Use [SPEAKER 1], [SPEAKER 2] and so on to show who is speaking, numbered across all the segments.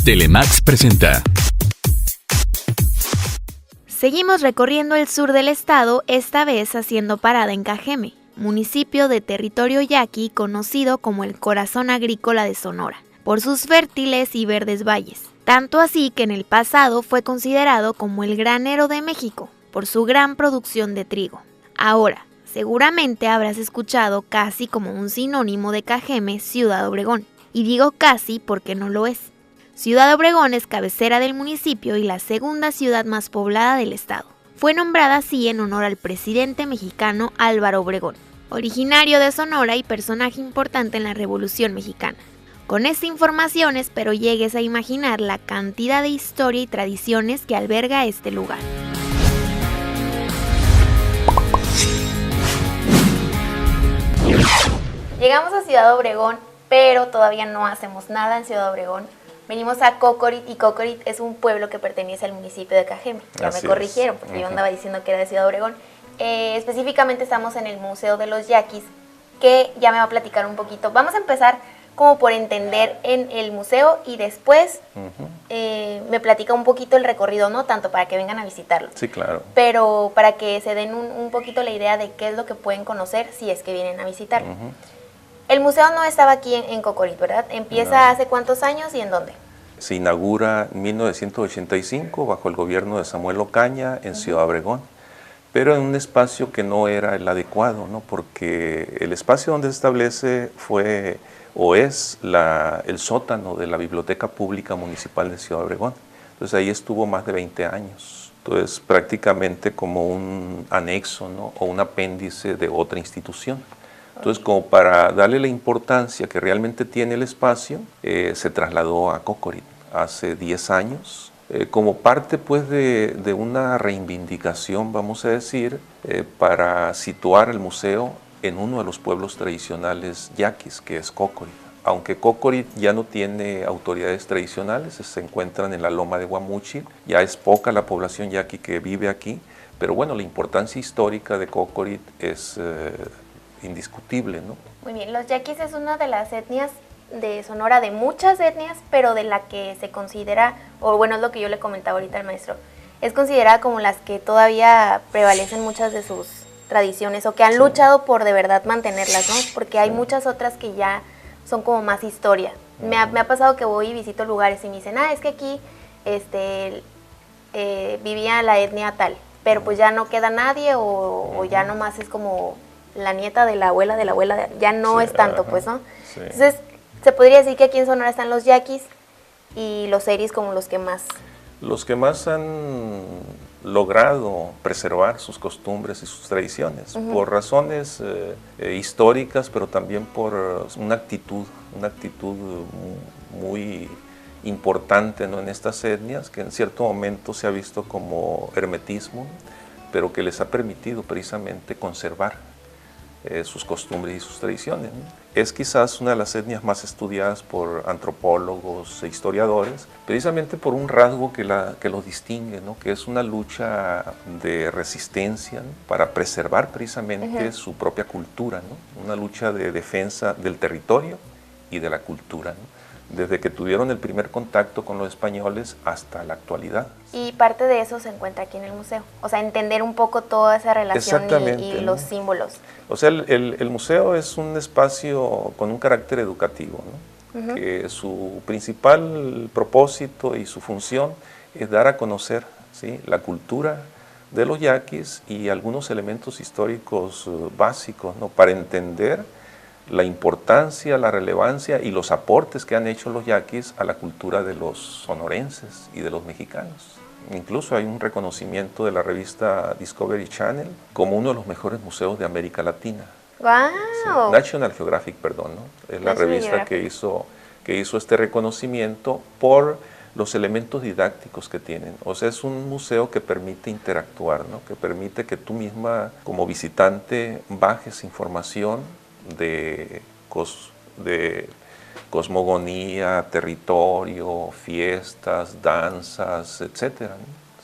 [SPEAKER 1] Telemax presenta.
[SPEAKER 2] Seguimos recorriendo el sur del estado, esta vez haciendo parada en Cajeme, municipio de territorio yaqui conocido como el corazón agrícola de Sonora, por sus fértiles y verdes valles. Tanto así que en el pasado fue considerado como el granero de México, por su gran producción de trigo. Ahora, seguramente habrás escuchado casi como un sinónimo de Cajeme, Ciudad Obregón. Y digo casi porque no lo es. Ciudad Obregón es cabecera del municipio y la segunda ciudad más poblada del estado. Fue nombrada así en honor al presidente mexicano Álvaro Obregón, originario de Sonora y personaje importante en la Revolución Mexicana. Con esta información espero llegues a imaginar la cantidad de historia y tradiciones que alberga este lugar. Llegamos a Ciudad Obregón, pero todavía no hacemos nada en Ciudad Obregón. Venimos a Cocorit y Cocorit es un pueblo que pertenece al municipio de Cajeme. Ya me corrigieron porque yo andaba diciendo que era de Ciudad Obregón. Específicamente estamos en el Museo de los Yaquis, que ya me va a platicar un poquito. Vamos a empezar como por entender en el museo y después me platica un poquito el recorrido, no tanto para que vengan a visitarlo.
[SPEAKER 3] Sí, claro.
[SPEAKER 2] Pero para que se den un poquito la idea de qué es lo que pueden conocer si es que vienen a visitarlo. El museo no estaba aquí en Cocorit, ¿verdad? ¿Empieza hace cuántos años y en dónde?
[SPEAKER 3] Se inaugura en 1985 bajo el gobierno de Samuel Ocaña en Ciudad Obregón, pero en un espacio que no era el adecuado, ¿no? Porque el espacio donde se establece fue o es el sótano de la Biblioteca Pública Municipal de Ciudad Obregón. Entonces ahí estuvo más de 20 años. Entonces prácticamente como un anexo, ¿no? O un apéndice de otra institución. Entonces, como para darle la importancia que realmente tiene el espacio, se trasladó a Cocorit hace 10 años, como parte pues de una reivindicación, vamos a decir, para situar el museo en uno de los pueblos tradicionales yaquis, que es Cocorit. Aunque Cocorit ya no tiene autoridades tradicionales, se encuentran en la loma de Guamúchil, ya es poca la población yaqui que vive aquí, pero bueno, la importancia histórica de Cocorit es indiscutible, ¿no?
[SPEAKER 2] Muy bien, los yaquis es una de las etnias de Sonora, de muchas etnias, pero de la que se considera, o bueno, es lo que yo le comentaba ahorita al maestro, es considerada como las que todavía prevalecen muchas de sus tradiciones o que han luchado por de verdad mantenerlas, ¿no? Porque hay muchas otras que ya son como más historia. Me ha pasado que voy y visito lugares y me dicen, es que aquí vivía la etnia tal, pero pues ya no queda nadie o ya nomás es como la nieta de la abuela, ya no es tanto, pues, ¿no? Sí. Entonces, se podría decir que aquí en Sonora están los yaquis y los seris como los que más...
[SPEAKER 3] Los que más han logrado preservar sus costumbres y sus tradiciones, por razones históricas, pero también por una actitud muy importante, ¿no? En estas etnias, que en cierto momento se ha visto como hermetismo, pero que les ha permitido precisamente conservar sus costumbres y sus tradiciones, ¿no? Es quizás una de las etnias más estudiadas por antropólogos e historiadores, precisamente por un rasgo que los distingue, ¿no? Que es una lucha de resistencia, ¿no? Para preservar precisamente su propia cultura, ¿no? Una lucha de defensa del territorio y de la cultura, ¿no? Desde que tuvieron el primer contacto con los españoles hasta la actualidad.
[SPEAKER 2] Y parte de eso se encuentra aquí en el museo, o sea, entender un poco toda esa relación y los símbolos.
[SPEAKER 3] O sea, el museo es un espacio con un carácter educativo, ¿no? Que su principal propósito y su función es dar a conocer, ¿sí? La cultura de los yaquis y algunos elementos históricos básicos, ¿no? Para entender la importancia, la relevancia y los aportes que han hecho los yaquis a la cultura de los sonorenses y de los mexicanos. Incluso hay un reconocimiento de la revista Discovery Channel como uno de los mejores museos de América Latina.
[SPEAKER 2] ¡Wow!
[SPEAKER 3] Sí, National Geographic, perdón, ¿no? Es la revista que hizo este reconocimiento por los elementos didácticos que tienen. O sea, es un museo que permite interactuar, ¿no? Que permite que tú misma, como visitante, bajes información de cosmogonía, territorio, fiestas, danzas, etc.,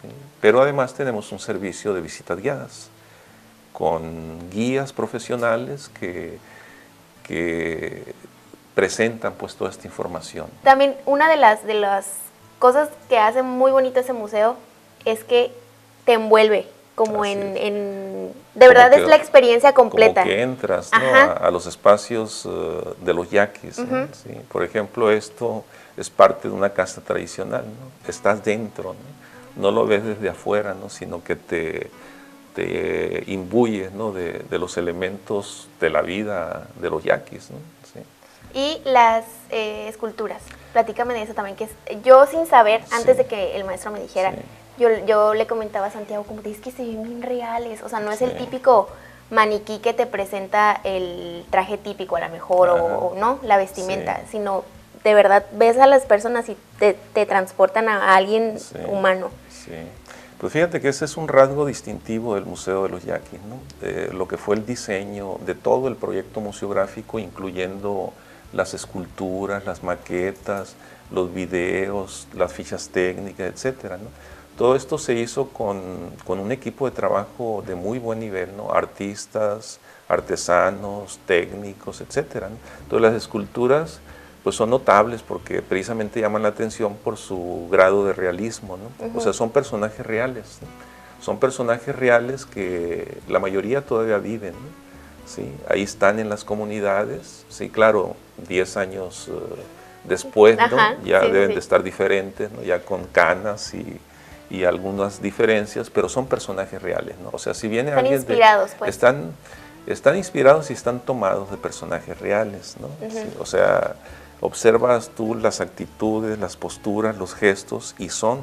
[SPEAKER 3] ¿sí? Pero además tenemos un servicio de visitas guiadas con guías profesionales que presentan pues toda esta información.
[SPEAKER 2] También una de las cosas que hace muy bonito ese museo es que te envuelve, como de verdad es la experiencia completa.
[SPEAKER 3] Como que entras, ¿no? a los espacios de los yaquis, ¿no? Sí. Por ejemplo, esto es parte de una casa tradicional, ¿no? Estás dentro, ¿no? No lo ves desde afuera, ¿no? Sino que te imbuyes, ¿no? de los elementos de la vida de los yaquis, ¿no? Sí.
[SPEAKER 2] Y las esculturas, platícame de eso también, que yo sin saber, antes de que el maestro me dijera, yo le comentaba a Santiago, como te dices que se ven bien reales, o sea, no es el típico maniquí que te presenta el traje típico a lo mejor, o no, la vestimenta, sino de verdad ves a las personas y te transportan a alguien humano.
[SPEAKER 3] Sí. Pues fíjate que ese es un rasgo distintivo del Museo de los Yaquis, ¿no? Lo que fue el diseño de todo el proyecto museográfico, incluyendo las esculturas, las maquetas, los videos, las fichas técnicas, etcétera, ¿no? Todo esto se hizo con un equipo de trabajo de muy buen nivel, ¿no? Artistas, artesanos, técnicos, etcétera, ¿no? Entonces las esculturas pues son notables porque precisamente llaman la atención por su grado de realismo, ¿no? O sea, son personajes reales, ¿no? Son personajes reales que la mayoría todavía viven, ¿no? ¿Sí? Ahí están en las comunidades, sí, claro, 10 años después, ¿no? Ya deben de estar diferentes, ¿no? Ya con canas y algunas diferencias, pero son personajes reales, ¿no? O sea, si viene
[SPEAKER 2] están
[SPEAKER 3] alguien
[SPEAKER 2] inspirados, pues.
[SPEAKER 3] Están inspirados y están tomados de personajes reales, ¿no? Sí, o sea, observas tú las actitudes, las posturas, los gestos y son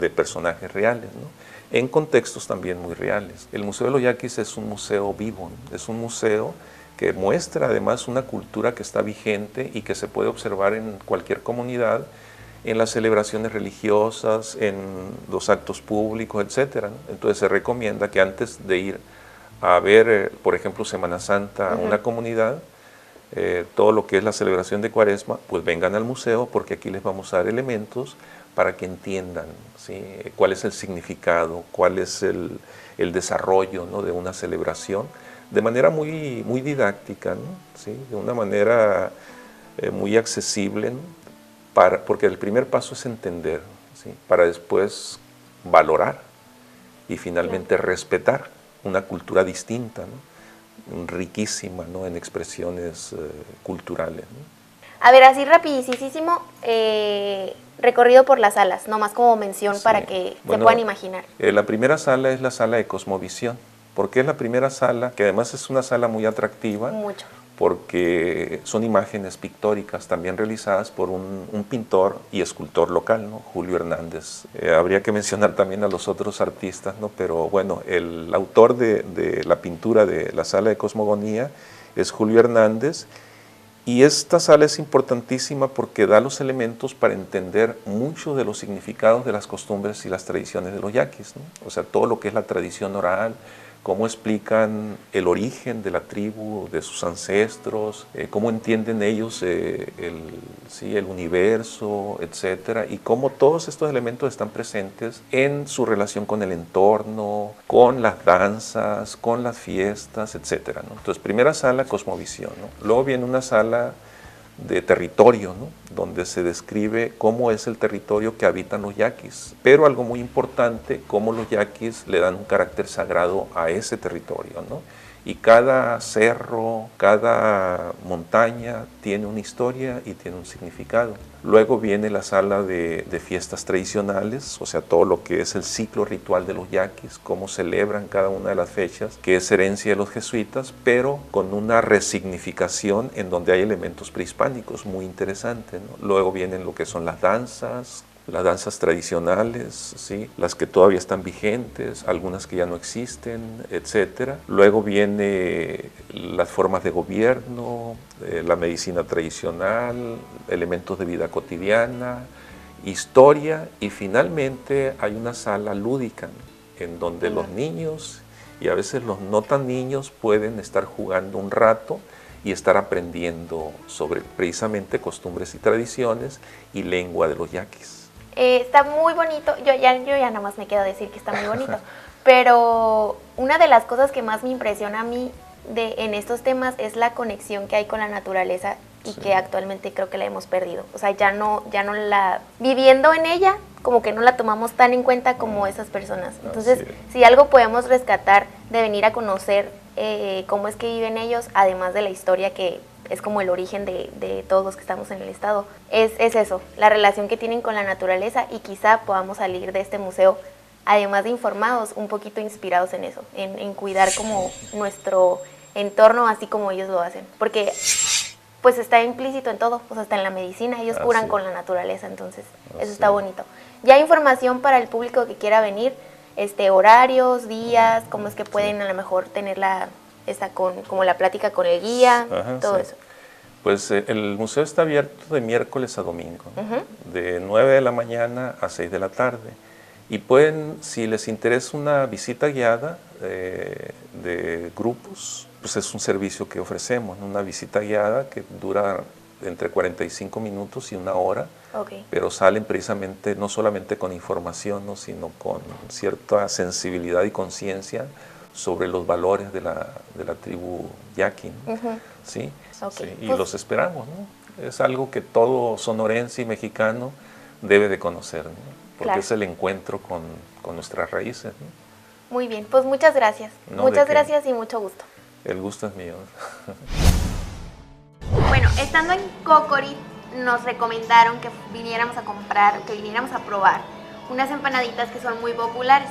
[SPEAKER 3] de personajes reales, ¿no? En contextos también muy reales. El Museo de los Yaquis es un museo vivo, ¿no? Es un museo que muestra además una cultura que está vigente y que se puede observar en cualquier comunidad, en las celebraciones religiosas, en los actos públicos, etcétera, ¿no? Entonces se recomienda que antes de ir a ver, por ejemplo, Semana Santa a una comunidad, todo lo que es la celebración de Cuaresma, pues vengan al museo porque aquí les vamos a dar elementos para que entiendan, ¿sí? Cuál es el significado, cuál es el desarrollo, ¿no? de una celebración, de manera muy, muy didáctica, ¿no? ¿Sí? De una manera muy accesible, ¿no? Porque el primer paso es entender, ¿sí? Para después valorar y finalmente respetar una cultura distinta, ¿no? Riquísima, ¿no? En expresiones culturales, ¿no?
[SPEAKER 2] A ver, así rapidísimo, recorrido por las salas, nomás como mención para que se puedan imaginar.
[SPEAKER 3] La primera sala es la sala de Cosmovisión. ¿Por qué es la primera sala? Que además es una sala muy atractiva.
[SPEAKER 2] Mucho.
[SPEAKER 3] Porque son imágenes pictóricas también realizadas por un pintor y escultor local, ¿no? Julio Hernández. Habría que mencionar también a los otros artistas, ¿no? Pero bueno, el autor de la pintura de la sala de cosmogonía es Julio Hernández, y esta sala es importantísima porque da los elementos para entender muchos de los significados de las costumbres y las tradiciones de los yaquis, ¿no? O sea, todo lo que es la tradición oral, cómo explican el origen de la tribu, de sus ancestros, cómo entienden ellos el universo, etcétera, y cómo todos estos elementos están presentes en su relación con el entorno, con las danzas, con las fiestas, etcétera, ¿no? Entonces, primera sala, cosmovisión, ¿no? Luego viene una sala de territorio, ¿no? Donde se describe cómo es el territorio que habitan los yaquis, pero algo muy importante, cómo los yaquis le dan un carácter sagrado a ese territorio, ¿no? Y cada cerro, cada montaña tiene una historia y tiene un significado. Luego viene la sala de fiestas tradicionales, o sea, todo lo que es el ciclo ritual de los yaquis, cómo celebran cada una de las fechas, que es herencia de los jesuitas, pero con una resignificación en donde hay elementos prehispánicos muy interesantes, ¿no? Luego vienen lo que son las danzas tradicionales, ¿sí? Las que todavía están vigentes, algunas que ya no existen, etcétera. Luego viene las formas de gobierno, la medicina tradicional, elementos de vida cotidiana, historia, y finalmente hay una sala lúdica, ¿no? En donde los niños y a veces los no tan niños pueden estar jugando un rato y estar aprendiendo sobre precisamente costumbres y tradiciones y lengua de los yaquis.
[SPEAKER 2] Está muy bonito, yo ya nada más me quedo decir que está muy bonito, pero una de las cosas que más me impresiona a mí en estos temas es la conexión que hay con la naturaleza, y
[SPEAKER 3] Sí.
[SPEAKER 2] que actualmente creo que la hemos perdido. O sea, ya no la, viviendo en ella, como que no la tomamos tan en cuenta como esas personas. Entonces,
[SPEAKER 3] Así es.
[SPEAKER 2] si algo podemos rescatar de venir a conocer cómo es que viven ellos, además de la historia que es como el origen de todos los que estamos en el estado, es eso, la relación que tienen con la naturaleza, y quizá podamos salir de este museo, además de informados, un poquito inspirados en eso, en cuidar como nuestro entorno así como ellos lo hacen, porque pues está implícito en todo, pues hasta en la medicina, ellos curan
[SPEAKER 3] Así
[SPEAKER 2] con
[SPEAKER 3] es.
[SPEAKER 2] la naturaleza, entonces eso
[SPEAKER 3] Así
[SPEAKER 2] está
[SPEAKER 3] es.
[SPEAKER 2] bonito. Ya hay información para el público que quiera venir, horarios, días, cómo es que pueden a lo mejor tener como la plática con el guía,
[SPEAKER 3] Ajá,
[SPEAKER 2] todo
[SPEAKER 3] sí.
[SPEAKER 2] eso.
[SPEAKER 3] Pues el museo está abierto de miércoles a domingo, ¿no? De 9 de la mañana a 6 de la tarde. Y pueden, si les interesa una visita guiada de grupos, pues es un servicio que ofrecemos, ¿no? Una visita guiada que dura entre 45 minutos y 1 hora,
[SPEAKER 2] Okay.
[SPEAKER 3] pero salen precisamente no solamente con información, ¿no? Sino con cierta sensibilidad y conciencia sobre los valores de la tribu yaqui, ¿no? ¿Sí?
[SPEAKER 2] Okay.
[SPEAKER 3] Sí, y
[SPEAKER 2] Pues,
[SPEAKER 3] los esperamos, ¿no? Es algo que todo sonorense y mexicano debe de conocer, ¿no? Porque
[SPEAKER 2] Claro.
[SPEAKER 3] es el encuentro con nuestras raíces, ¿no?
[SPEAKER 2] muy bien, pues muchas gracias.
[SPEAKER 3] No,
[SPEAKER 2] Muchas
[SPEAKER 3] ¿de qué?
[SPEAKER 2] gracias y mucho gusto.
[SPEAKER 3] El gusto es mío.
[SPEAKER 2] Bueno, estando en Cocorit, nos recomendaron que viniéramos a comprar, que viniéramos a probar unas empanaditas que son muy populares.